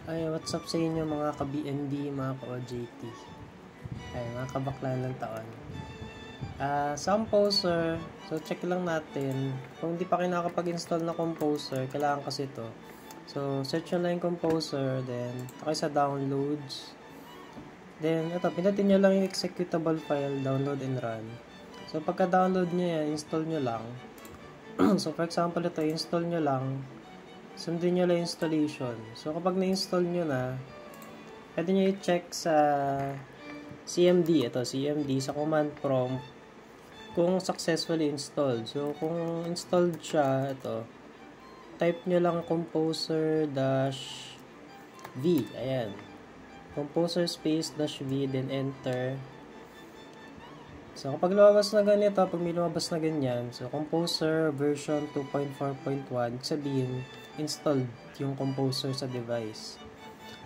Ay, what's up sa inyo mga ka-BND, mga ka-OJT. Ay, mga kabaklaan ng taon. Sa Composer, so check lang natin. Kung hindi pa kayo nakakapag-install na Composer, kailangan kasi ito. So, search nyo lang yung Composer, then okay sa downloads. Then, ito, pindutin nyo lang yung executable file, download and run. So, pagka-download nyo yan, install nyo lang. So, for example, ito, install nyo lang. Sundin nyo lang installation. So, kapag na-install nyo na, pwede nyo i-check sa CMD. Ito, CMD sa command prompt kung successfully installed. So, kung installed siya, ito, type nyo lang composer-v. Ayan. Composer space -v, then enter. So, kapag lumabas na ganito, pag may lumabas na ganyan, so, Composer version 2.4.1, sabihin, installed yung Composer sa device.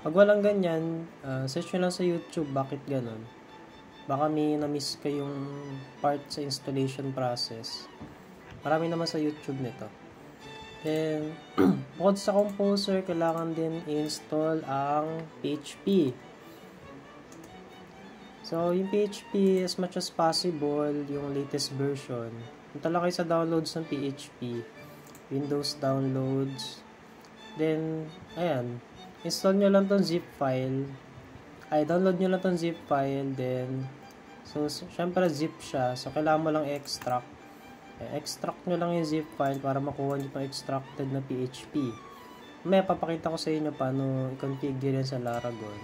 Pag walang ganyan, search nyo lang sa YouTube, bakit ganun. Baka may na-miss kayong part sa installation process. Marami naman sa YouTube nito. Then, bukod sa Composer, kailangan din i-install ang PHP. So, yung PHP, as much as possible, yung latest version. Punta lang kayo sa downloads ng PHP. Windows downloads. Then, ayan. Install nyo lang tong zip file. Download nyo lang tong zip file. Then, so, syempre zip siya. So, kailangan mo lang i-extract. Extract nyo lang yung zip file para makuha nyo itong extracted na PHP. May papakita ko sa inyo paano i-configure yan sa Laragon.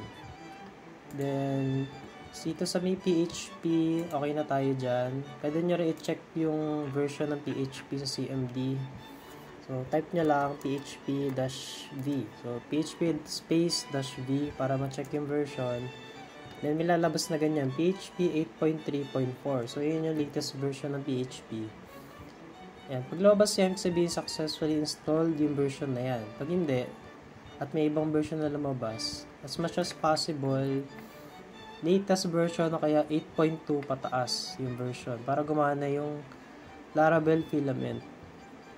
Then, dito sa may PHP, okay na tayo dyan. Pwede nyo rin i-check yung version ng PHP sa CMD. So, type nyo lang php-v. So, php space -v para ma-check yung version. Then, may lalabas na ganyan. PHP 8.3.4. So, yun yung latest version ng PHP. Yan. Pag lumabas yan, sabihin successfully installed yung version na yan. Pag hindi, at may ibang version na lumabas, as much as possible, latest version o kaya 8.2 pataas yung version para gumana yung Laravel filament.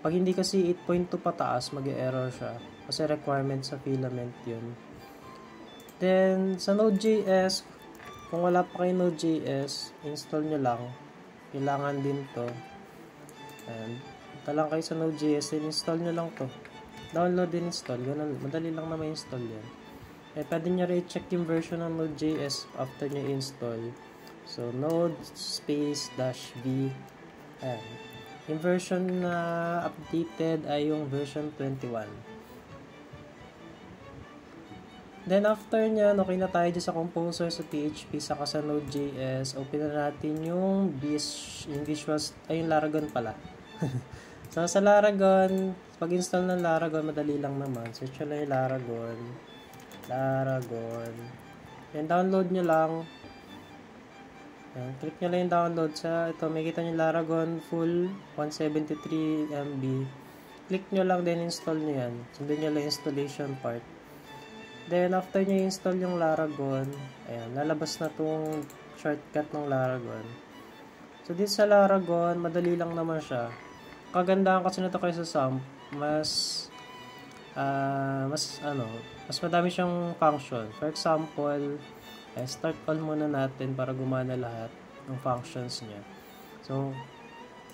Pag hindi kasi 8.2 pataas, mag-error siya kasi requirement sa filament yun. Then, sa Node.js, kung wala pa kayo Node.js, install nyo lang. Kailangan din to. And, punta lang kayo sa Node.js, then install nyo lang to. Download din install. Ganun, madali lang na ma-install yan. Pwede nyo rin i-check yung version ng Node.js after nyo install. So, node space -v. Ayan. Yung version na updated ay yung version 21. Then, after nyan, okay na tayo dyan sa Composer, sa PHP, saka sa Node.js. Open na natin yung yung Laragon pala. So, sa Laragon, pag-install ng Laragon, madali lang naman. Search nyo lang yung Laragon. Then, download nyo lang. Ayan, click nyo lang yung download sa ito. May kita nyo Laragon full 173 MB. Click nyo lang, then install nyo yan. Sundin nyo lang installation part. Then, after nyo install yung Laragon, ayan, lalabas na tong shortcut ng Laragon. So, dito sa Laragon, madali lang naman siya. Kagandahan kasi na ito kaysa SAMP, mas madami siyang function. For example, start all muna natin para gumana lahat ng functions niya. So,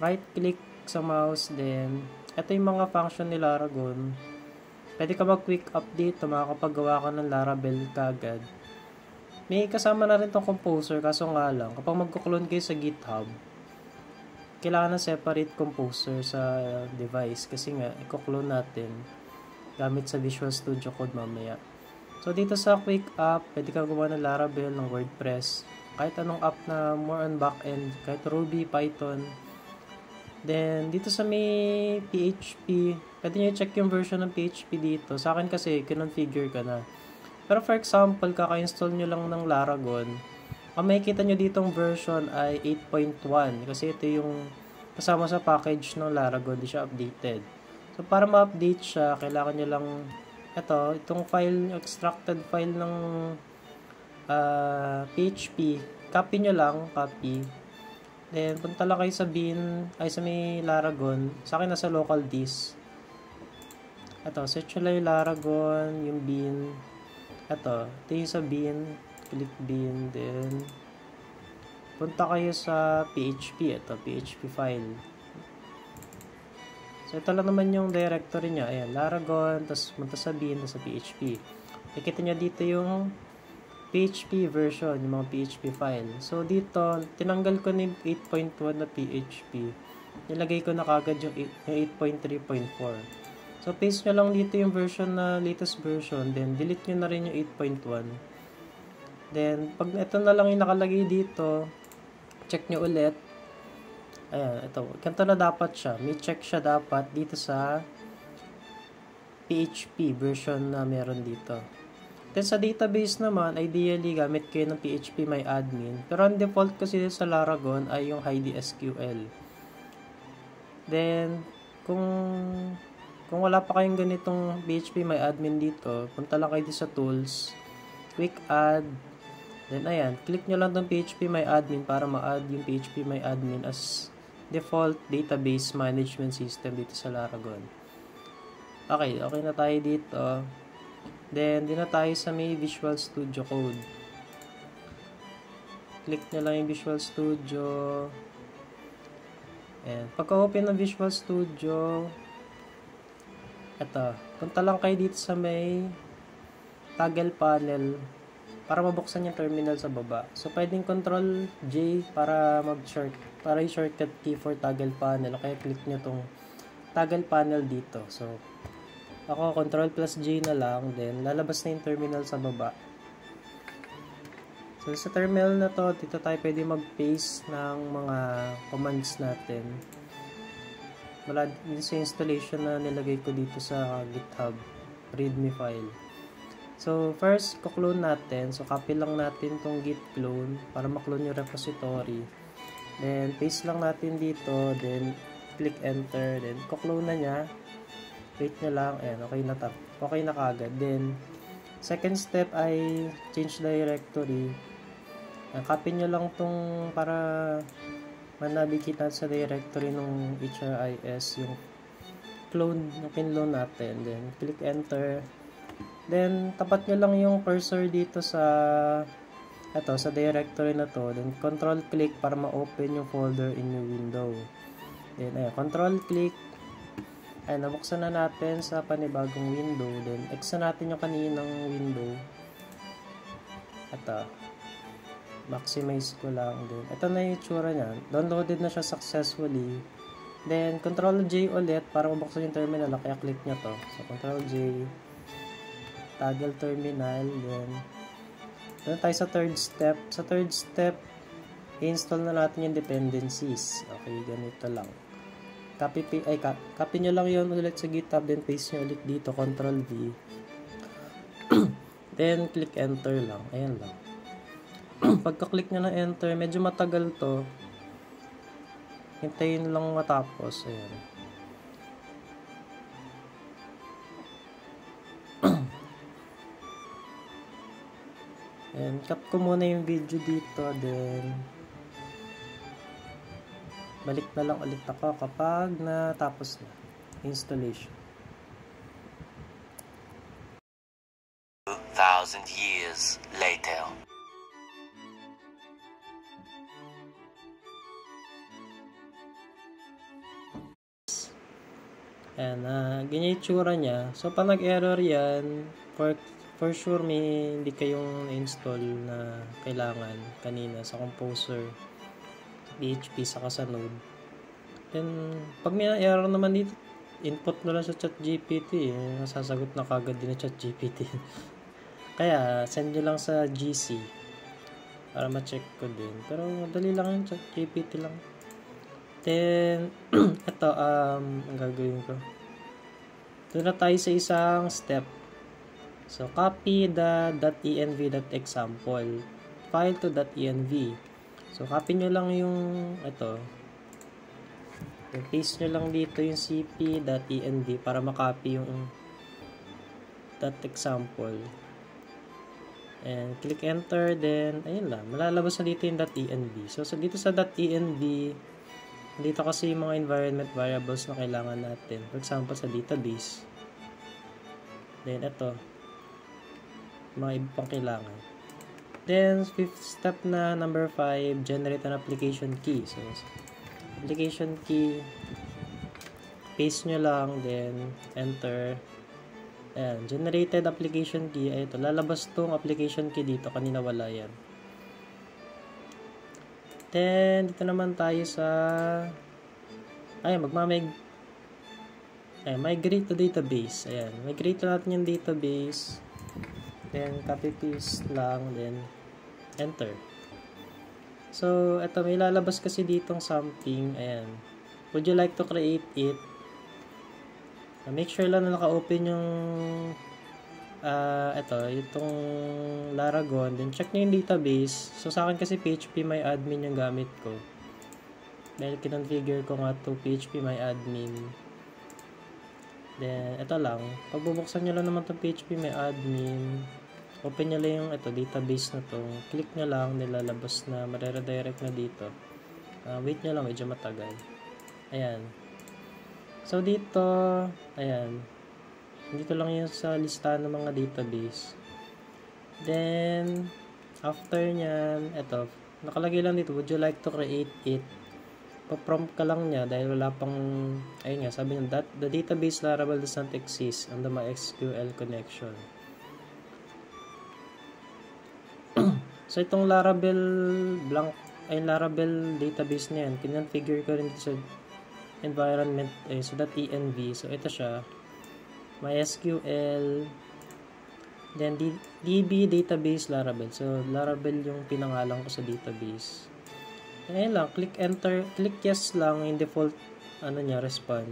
right click sa mouse, then ito yung mga function ni Laragon. Pwede ka mag-quick update o makakapagawa ka ng Laravel kagad. May kasama na rin tong Composer, kaso nga lang, kapag magkuklone kayo sa GitHub, kailangan ng separate Composer sa device kasi nga, i-clone natin gamit sa Visual Studio Code mamaya. So, dito sa Quick App, pwede ka gumawa ng Laravel, ng WordPress, kahit anong app na more on backend, kahit Ruby, Python. Then, dito sa may PHP, pwede nyo i-check yung version ng PHP dito. Sa akin kasi, kinonfigure ka na. Pero for example, kaka-install nyo lang ng Laragon, ang makikita nyo ditong version ay 8.1 kasi ito yung kasama sa package ng Laragon, di siya updated. So, para ma-update siya, kailangan nyo lang itong file, extracted file ng PHP. Copy nyo lang, copy. Then, punta lang kayo sa sa may Laragon. Sa akin, nasa local disk. Search nyo lang yung Laragon, yung bin. ito yung sa bin, click bin, then punta kayo sa PHP, ito PHP file. So ito lang naman yung directory niya, ayan, Laragon, tapos punta sa bin, tapos sa PHP. Nakikita nyo dito yung PHP version, yung mga PHP file. So dito, tinanggal ko na yung 8.1 na PHP. Nilagay ko na kagad yung 8.3.4. So paste nyo lang dito yung version na latest version, then delete nyo na rin yung 8.1. Then pag ito na lang yung nakalagay dito, check nyo ulit. Ayan, ito. Ganito na dapat siya. May check siya dapat dito sa PHP version na meron dito. Then sa database naman, ideally gamit kayo ng PHP my admin. Pero ang default kasi sa Laragon ay yung HeidiSQL. Then kung wala pa kayong ganitong PHP my admin dito, punta lang kayo sa tools, quick add. Then ayan, click nyo lang tong PHP my admin para ma-add yung PHP my admin as default database management system dito sa Laragon. Okay na tayo dito. Then, din na tayo sa may Visual Studio Code. Click nyo lang yung Visual Studio. And pagka-open ng Visual Studio, eto, punta lang kayo dito sa may toggle panel para mabuksan yung terminal sa baba. So, pwedeng Control J para para yung shortcut key for toggle panel. Kaya click nyo tong toggle panel dito. So, ako, Control plus J na lang, then lalabas na yung terminal sa baba. So, sa terminal na to, dito tayo pwede mag-paste ng mga commands natin. Wala dito sa installation na nilagay ko dito sa GitHub readme file. So, first, kuklone natin. So, copy lang natin tong git clone para maklone yung repository. Then, paste lang natin dito, then click enter, then kuklone na niya. Wait nyo lang, ayan, okay na kagad. Then, second step ay change directory. Copy nyo lang tong para manabikit natin sa directory ng HRIS, yung clone na pinload natin. Then, click enter. Then, tapat nyo lang yung cursor dito sa directory na to. Then, control click para ma-open yung folder in your window. Then, ayan, control click. Ay, nabuksan na natin sa panibagong window. Then, X na natin yung kaninang window. Ito. Maximize ko lang. Then, ito na yung itsura niya. Downloaded na siya successfully. Then, Control J ulit para mabuksan yung terminal. Kaya click nyo to. So, Control J. Toggle terminal. Then, doon tayo sa third step. Sa third step, i-install na natin yung dependencies. Okay, ganito lang. Copy nyo lang yun ulit sa GitHub, then paste nyo ulit dito, Ctrl V. Then, click enter lang. Ayan lang. Pagka-click nyo na enter, medyo matagal to. Hintayin lang matapos. Ayan. And cut ko muna yung video dito, then balik na lang ulit ako kapag natapos na installation. 2,000 years later. Ayan, ganyan yung tsura niya. So, pag nag-error yan, for sure may hindi kayong install na kailangan kanina sa Composer, PHP, saka sa Node. Then, pag may error naman dito, input mo lang sa ChatGPT. Masasagot na kagad din ng ChatGPT. Kaya, send nyo lang sa GC para ma-check ko din. Pero, madali lang yung ChatGPT lang. Then, ito, ang gagawin ko. Doon na tayo sa isang step. So, copy the .env.example file to .env. So, copy nyo lang yung ito. Then, paste nyo lang dito yung cp.env para makopy yung .example. And, click enter. Then, ayun lang. Malalabas na dito yung .env. So, dito sa .env, dito kasi yung mga environment variables na kailangan natin. For example, sa database. Then, ito. mga iba pang kailangan. Then, fifth step na, number 5, generate an application key. So, application key, paste nyo lang, then enter. Ayan, generated application key. Ay, ito, lalabas tong application key dito. Kanina wala yan. Then, dito naman tayo sa migrate to database. Ayan, migrate natin yung database. Then, copy paste lang, then enter. So, ito, may lalabas kasi ditong something. Ayan. Would you like to create it? Make sure lang na naka-open yung itong Laragon. Then, check nyo yung database. So, sa akin kasi PHP My Admin yung gamit ko. Dahil kinonfigure ko nga to PHP My Admin. Then, ito lang. Pag bubuksan nyo lang naman itong PHP My Admin, open nyo lang yung database na to. Click nyo lang, nilalabas na, mareredirect na dito. Wait nyo lang, medyo matagal. Ayan. So, dito, ayan. Dito lang yung sa listahan ng mga database. Then, after nyan, eto, nakalagay lang dito, would you like to create it? Pa-prompt ka lang niya dahil wala pang, ayun nga, sabi niya, the database Laravel does not exist on the MySQL connection. So, itong Laravel Laravel database na yan, kinonfigure ko rin dito sa environment, so .env. So, ito siya. MySQL, then DB database Laravel. So, Laravel yung pinangalan ko sa database. Ayan lang, click enter, click yes lang yung default, respond.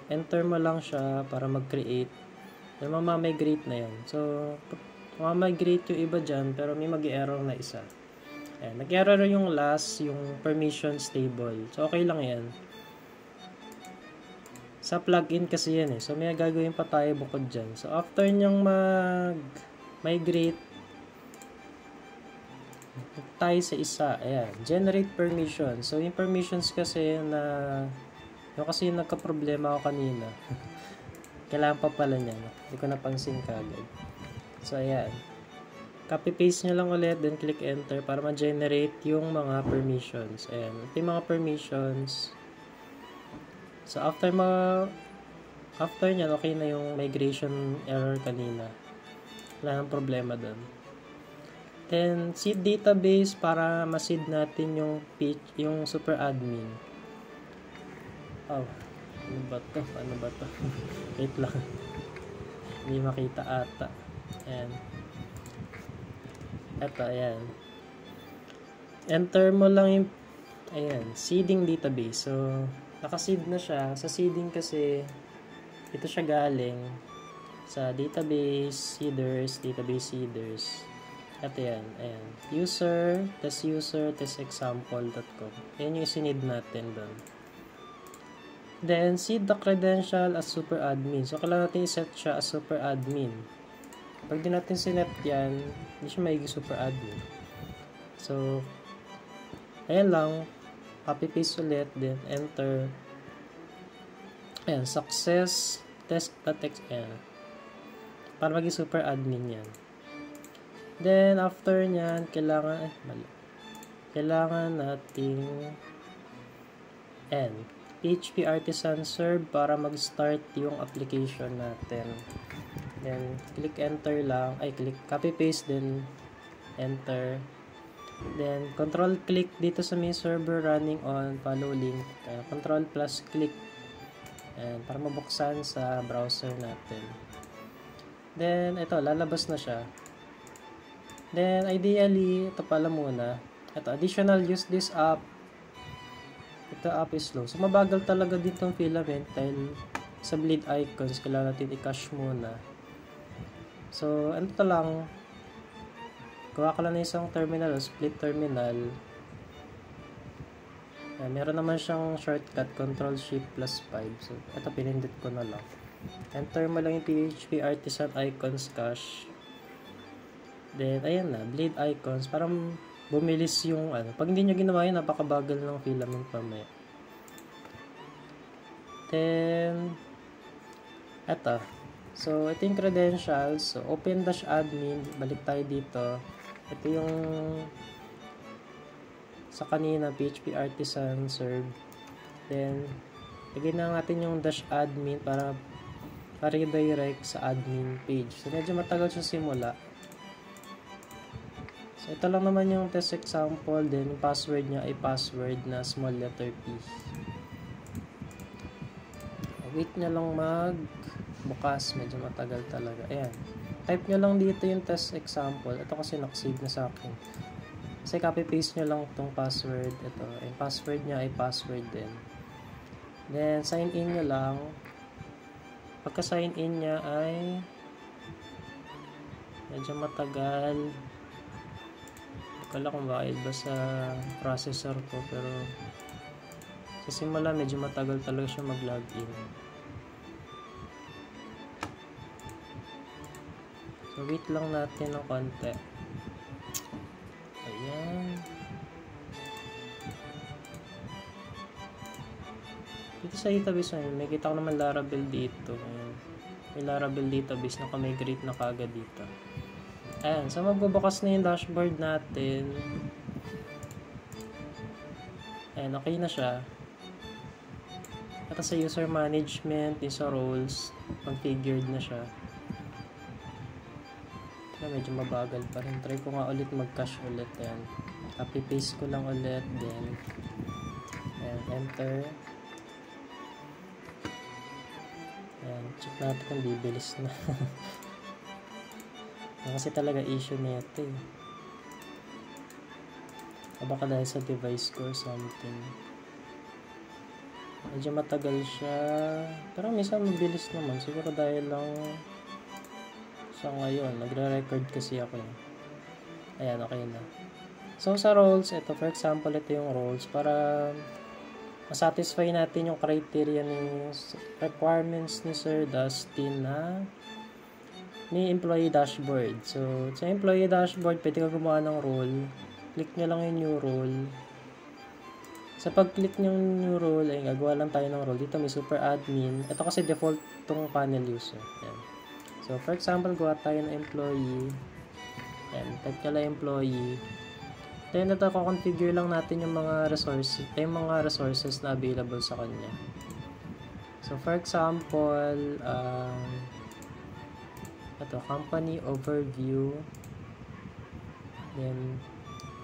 Enter mo lang siya para mag-create. Then, mamamigrate na yan. So, mamamigrate yung iba dyan, pero may mag-error na isa. Ayan, nag-error yung last, yung permissions table. So, okay lang yan. Sa plugin kasi yan eh. So, may gagawin pa tayo bukod dyan. So, after nyang mag-migrate tayo sa isa. Ayan. Generate permissions. So, yung permissions kasi na yung kasi yung nagka-problema ako kanina. Kailangan pa pala niya. Hindi ko napansin kagad. So, ayan. Copy-paste nyo lang ulit. Then, click enter para ma-generate yung mga permissions. Ayan. Ito yung mga permissions. So, after nyan, okay na yung migration error kanina. Wala nang problema doon. Then, seed database para ma-seed natin yung super admin. Oh, ano ba to? Ano ba to? Wait lang. Hindi makita ata. Ayan. Ito, ayan. Enter mo lang yung, ayan, seeding database. So, naka-seed na siya. Sa seeding kasi, ito siya galing sa database seeders. Ito yan. Ayan. testexample.com. Ayan yung isinid natin doon. Then, seed the credential as super admin. So, kailangan natin iset siya as super admin. Pag di natin sinet yan, hindi siya magiging super admin. So, ayan lang. Copy-paste ulit, then enter. Ayan, success test.txt. Ayan. Para maging super admin yan. Then, after nyan, kailangan nating PHP artisan serve para mag-start yung application natin. Then, click enter lang. Click copy-paste, then enter. Then, control-click dito sa main server running on, follow link. Control plus click. Ayan, para mabuksan sa browser natin. Then, ito, lalabas na siya. Then, ideally, ito pala muna. Ito, additional use this app. Ito app is slow. So, mabagal talaga dito ang filament dahil sa bleed icons, kailangan natin i-cache muna. So, ano to lang, gawa ka lang na isang terminal, split terminal. Meron naman siyang shortcut, Ctrl+Shift+5. So, ito, pinindit ko na lang. Enter mo lang yung PHP artisan icons cache. Then, ayan na, bleed icons. Parang bumilis yung, pag hindi nyo ginawa yun, napakabagal ng filament mamaya. Then, eto. So, ito yung credentials. So, open-admin. Balik tayo dito. Ito yung sa kanina, PHP Artisan serve. Then, lagyan na natin yung -admin para redirect sa admin page. So, medyo matagal siya simula. So, ito lang naman yung test example. Then, yung password niya ay password na small letter P. Wait nyo lang magbukas. Medyo matagal talaga. Ayan. Type nyo lang dito yung test example. Ito kasi nakasave na sa akin. Kasi copy-paste nyo lang itong password. Ito. Yung password niya ay password din. Then, sign in nyo lang. Pagka sign in niya ay medyo matagal. Kala kung bakit ba sa processor ko, pero sa simula medyo matagal talaga siya mag-login. So wait lang natin ng konti. Ayan. Dito sa database na may kita ko naman Laravel dito. Ayan. May Laravel database na migrate na kagad dito. Ayan, so magbubukas na yung dashboard natin. Ayan, okay na siya. At sa user management, yung sa roles, configured na siya. Medyo mabagal pa rin. Try ko nga ulit mag-cache ulit. Ayan. Copy-paste ko lang ulit. Then, ayan, enter. Ayan, check natin kung bibilis na. Kasi talaga issue na ito eh. O baka dahil sa device ko or something. Medyo matagal siya. Pero minsan mabilis naman. Siguro dahil lang sa ngayon. Nagre-record kasi ako eh. Ayan, okay na. So sa roles, ito for example, ito yung roles. Para masatisfy natin yung criteria ni requirements ni Sir Dustin na ni employee dashboard. So, sa employee dashboard, pwede ka gumawa ng role. Click nyo lang yung new role. Sa pag-click nyo yung new role, ay gagawa lang tayo ng role. Dito may super admin. Ito kasi default tong panel user. Yan. So, for example, gawa tayo ng employee. Yan. Type nyo lang employee. Then, ito, configure lang natin yung mga resources na available sa kanya. So, for example, ito, company overview. Then,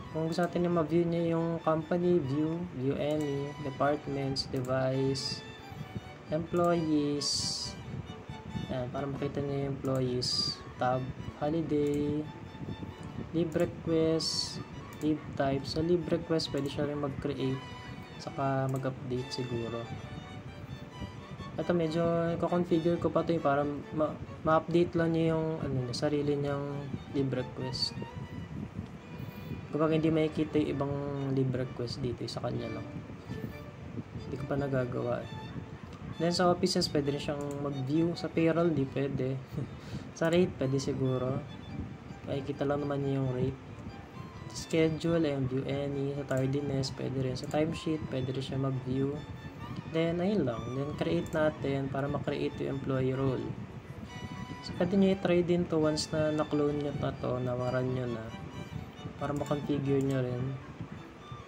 kung gusto natin yung ma-view niya yung company, view any, departments, device, employees. Ayan, para makita niyo yung employees. Tab, holiday, leave request, leave type. So, leave request, pwede siya rin mag-create, saka mag-update siguro. Ito medyo i-configure ko pa ito para ma-update lang niya yung sarili niyang leave request. Kapag hindi makikita yung ibang leave request dito, sa kanya lang. Hindi ko pa nagagawa. Then sa offices, pwede rin siyang mag-view. Sa payroll, di pwede. Sa rate, pwede siguro. Makikita lang naman niya yung rate. Schedule, view any. Sa tardiness, pwede rin. Sa timesheet, pwede rin siya mag-view. Then, ayun lang. Then, create natin para makreate yung employee role. So, pwede nyo i-try din to once na na-clone nyo na to, na-run nyo na. Para makonfigure nyo rin.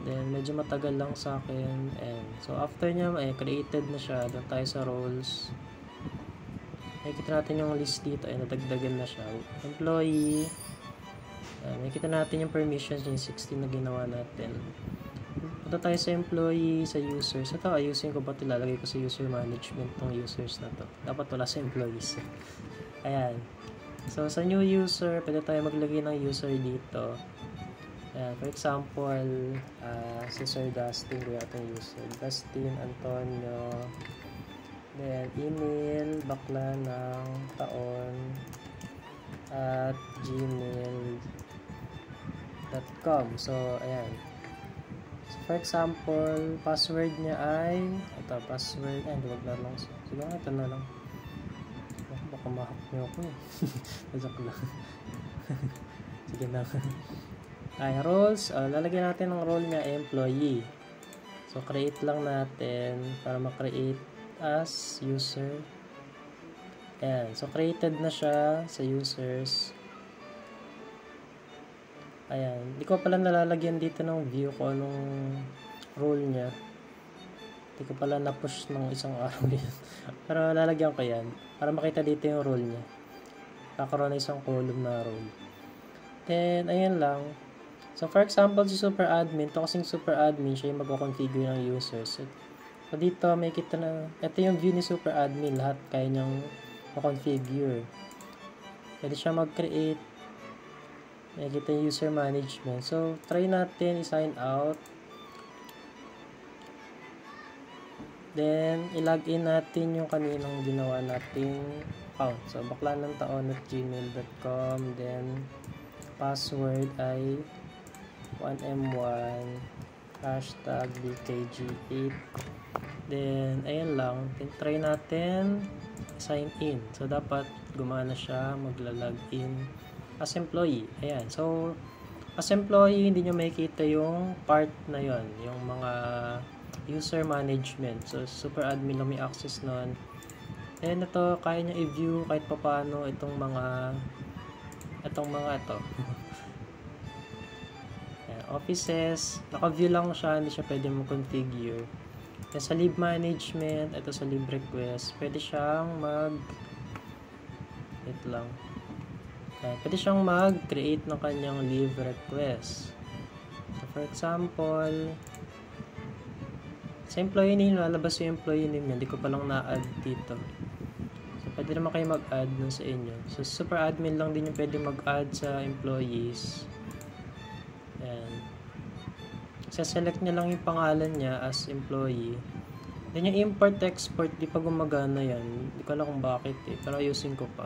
Then, medyo matagal lang sa akin. And, so, after nyo, created na siya. Doon tayo sa roles. Nakikita natin yung list dito. Nadagdagan na siya. Employee. Nakikita natin yung permissions, yung 16 na ginawa natin. Punta tayo sa employee, sa users. Ito, ayusin ko ba ito? Lalagay ko sa user management tong users na to. Dapat wala sa employees. Ayan. So, sa new user, pwede tayo maglagay ng user dito. Ayan. For example, si Sir Dustin, kaya itong user. Dustin Antonio. Then, email, bakla ng taon at gmail.com. So, ayan. For example, password niya ay ito, password, huwag na lang. Siguro ito na lang. Baka ma-hack niyo ako eh. Joke lang. Sige na. Ay, roles. Lalagyan natin ng role niya, employee. So, create lang natin para ma-create as user. Ayan. So, created na siya sa users. Ayan. Hindi ko pala nalalagyan dito ng view kung anong role niya. Hindi ko pala na-push ng isang araw yun. Pero lalagyan ko yan. Para makita dito yung role niya. Kakaroon na isang column na role. Then, ayan lang. So, for example, si super admin. Ito kasing super admin, siya yung mag-configure ng users. So, dito, may kita na, ito yung view ni super admin. Lahat kaya niyang ma-configure. Pwede siya mag-create. May kita yung user management. So, try natin i-sign out. Then, i-login natin yung kaninang ginawa nating account. So, baklanantaon@gmail.com. Then, password ay 1m1 hashtag bkg8. Then, ayan lang. Then, try natin sign in. So, dapat gumana siya, magla-login as employee. Ayan. So, as employee, hindi nyo makikita yung part na yon, yung mga user management. So, super admin lang may access nun. And ito, kaya nyo i-view kahit paano itong mga ito. Ayan, offices, naka-view lang siya, hindi siya pwede mag-configure. Then, sa leave management, ito sa leave request, pwede siyang pwede siyang mag-create ng kanyang leave request. So, for example, sa employee name, lalabas yung employee name niya. Hindi ko palang na-add dito. So, pwede naman kayo mag-add nun sa inyo. So, super admin lang din yung pwede mag-add sa employees. Ayan. Select niya lang yung pangalan niya as employee. Then, yung import-export, di pa gumagana yan. Hindi ko alam kung bakit eh. Pero ayusin ko pa.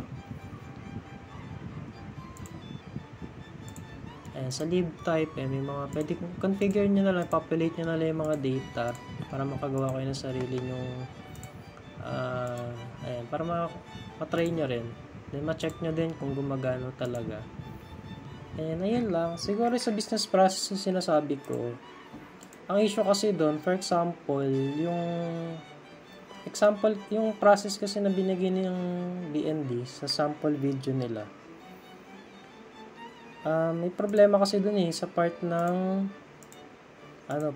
Ayan. Sa leave type, may mga pwede configure nyo na lang, populate nyo na lang yung mga data para makagawa kayo ng sarili nyong ayan, para matry nyo rin. Then, ma-check nyo din kung gumagano talaga. And, ayun lang. Siguro sa business process yung sinasabi ko. Ang issue kasi doon, for example, yung process kasi na binigay ng BND sa sample video nila. May problema kasi doon sa part ng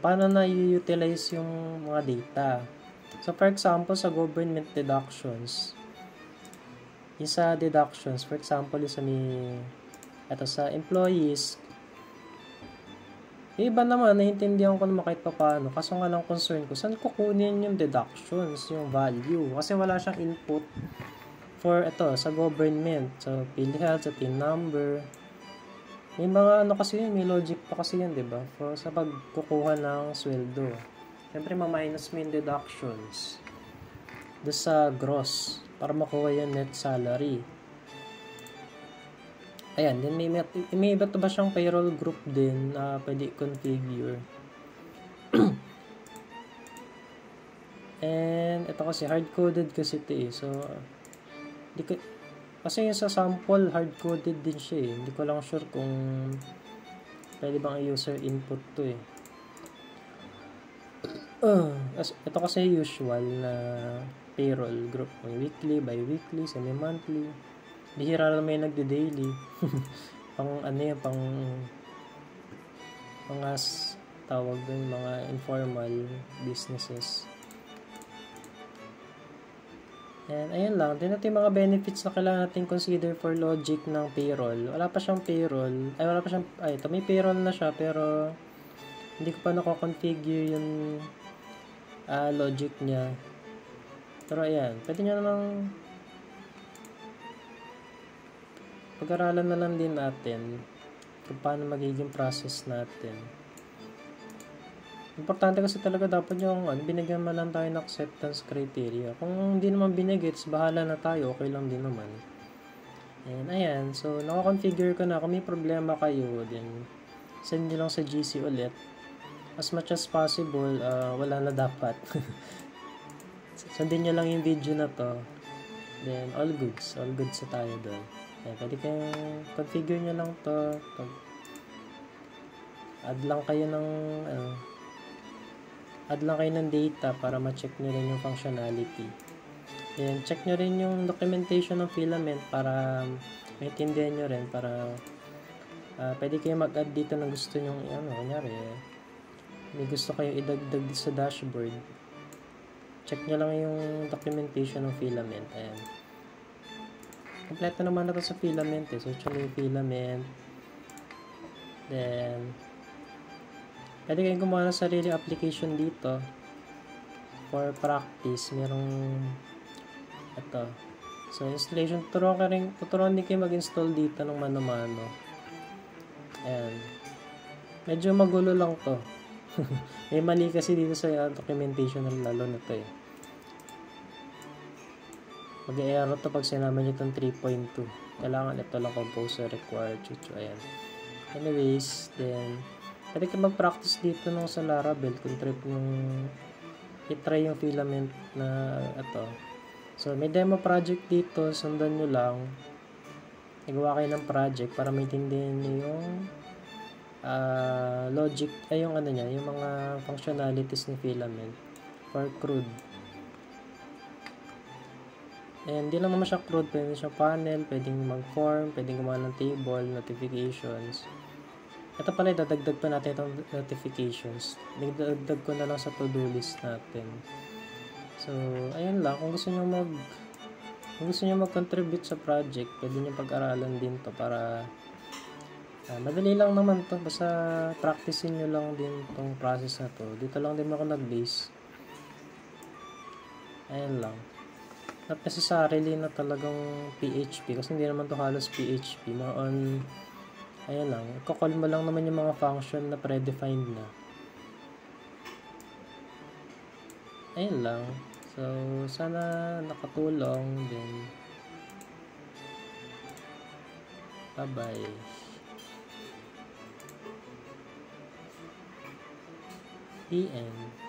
paano na i-utilize yung mga data. So, for example, sa government deductions, yung sa deductions, for example, yung sa employees, yung iba naman, naiintindihan ko naman kahit pa paano. Kaso nga lang concern ko, saan kukunin yung deductions, yung value? Kasi wala siyang input for sa government. So, PhilHealth, sa TIN number. May mga kasi yun, may logic pa kasi yan, diba? For sa pagkukuha ng sweldo. Siyempre, ma-minus mo yung deductions doon sa gross para makuha yung net salary. Ayan, then may iba ba siyang payroll group din na pwede configure. And ito kasi hard-coded kasi ito So, kasi yung sa sample, hard-coded din siya Hindi ko lang sure kung pwede bang user input to Ito kasi usual na payroll group. Weekly, bi-weekly, semi-monthly. Bihira lang may nagde-daily. Tawag dun, mga informal businesses. And ayun lang. Then natin yung mga benefits na kailangan natin consider for logic ng payroll. Wala pa siyang payroll. Ito may payroll na siya pero hindi ko pa nako-configure yung logic niya. Pero ayan, pwede nyo namang pag-aralan na lang din natin kung paano magiging process natin. Importante kasi talaga dapat yung binigyan man lang tayo ng acceptance criteria. Kung hindi naman binigay, bahala na tayo, okay lang din naman. And ayan, so naka-configure ko na. Kung may problema kayo, then send nyo lang sa GC ulit. As much as possible, wala na dapat. Sundin nyo lang yung video na to. Then all goods sa tayo doon. Pwede kayong configure nyo lang to. Add lang kayo ng data para ma-check nyo rin yung functionality. Then, check nyo rin yung documentation ng filament para maintindihan nyo rin para pwede kayo mag-add dito ng gusto nyo, kunyari, may gusto kayo idagdag sa dashboard. Check nyo lang yung documentation ng filament. Ayan. Kompleto naman na to sa filament eh. Search nyo yung filament. Then, pwede kayong gumawa ng sarili application dito. For practice, merong ito. So, installation. Tuturuan din kayo mag-install dito ng mano-mano. Ayan. Medyo magulo lang to. May mali kasi dito sa documentation lalo na to eh. Mag-error to pag sinama nyo itong 3.2. Kailangan ito lang composer required. Ayan. Anyways, then pwede kayo mag-practice dito nung sa Laravel kung trip yung i-try yung filament na ito. So, may demo project dito. Sundan nyo lang. Nagawa kayo ng project para maintindihan nyo yung logic, yung yung mga functionalities ni filament for crude. And hindi lang naman siya crude, pwede siya panel, pwedeng mag-form, pwedeng gumawa ng table, notifications. Ito pala, dadagdag pa natin itong notifications. Dadagdag ko na lang sa to-do list natin. So, ayun lang. Kung gusto nyo mag-contribute sa project, pwede nyo pag-aralan din to para madali lang naman to. Basta practicein nyo lang din tong process na to. Dito lang din ako nag-base. Ayun lang. Not necessarily na talagang PHP kasi hindi naman to halos PHP. More on, ayun lang. Ikakall mo lang naman yung mga function na predefined na. Ayun lang. So, sana nakatulong din. Bye-bye. The end.